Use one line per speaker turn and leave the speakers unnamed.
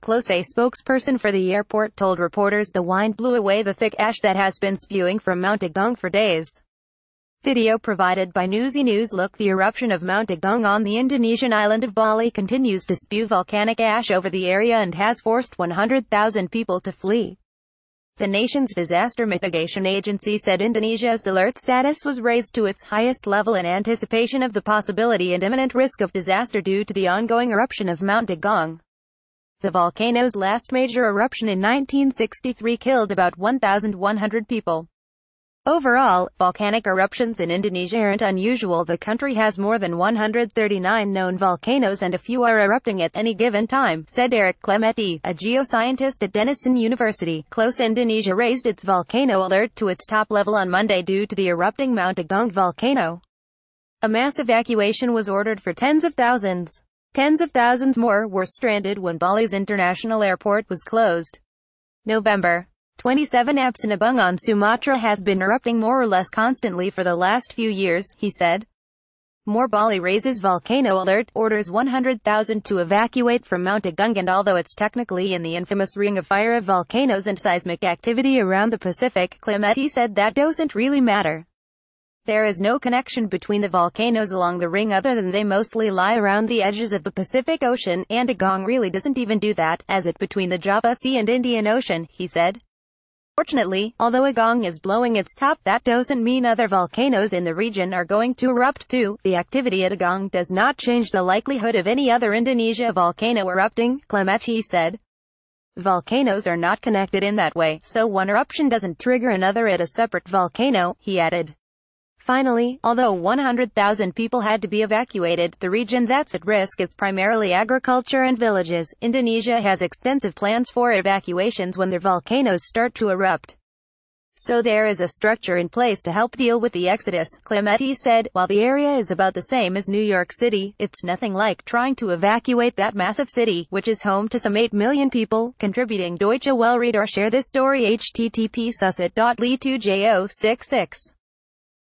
A spokesperson for the airport told reporters the wind blew away the thick ash that has been spewing from Mount Agung for days. Video provided by Newsy NewslookThe eruption of Mount Agung on the Indonesian island of Bali continues to spew volcanic ash over the area and has forced 100,000 people to flee. The nation's disaster mitigation agency said Indonesia's alert status was raised to its highest level in anticipation of the possibility and imminent risk of disaster due to the ongoing eruption of Mount Agung. The volcano's last major eruption in 1963 killed about 1,100 people. Overall, volcanic eruptions in Indonesia aren't unusual. The country has more than 139 known volcanoes and a few are erupting at any given time, said Eric Clementi, a geoscientist at Indonesian University. Indonesia raised its volcano alert to its top level on Monday due to the erupting Mount Agung volcano. A mass evacuation was ordered for tens of thousands. Tens of thousands more were stranded when Bali's international airport was closed. November 27 Abang on Sumatra has been erupting more or less constantly for the last few years, he said. More Bali raises volcano alert, orders 100,000 to evacuate from Mount Agung, and although it's technically in the infamous ring of fire of volcanoes and seismic activity around the Pacific, Clementi said that doesn't really matter. There is no connection between the volcanoes along the ring other than they mostly lie around the edges of the Pacific Ocean, and Agung really doesn't even do that, as it between the Java Sea and Indian Ocean, he said. Fortunately, although Agung is blowing its top, that doesn't mean other volcanoes in the region are going to erupt too. The activity at Agung does not change the likelihood of any other Indonesia volcano erupting, Clementi said. Volcanoes are not connected in that way, so one eruption doesn't trigger another at a separate volcano, he added. Finally, although 100,000 people had to be evacuated, the region that's at risk is primarily agriculture and villages. Indonesia has extensive plans for evacuations when their volcanoes start to erupt. So there is a structure in place to help deal with the exodus, Clementi said. While the area is about the same as New York City, it's nothing like trying to evacuate that massive city, which is home to some 8 million people. Contributing Deutsche Welle. Read or share this story. http://sussit.ly2jo66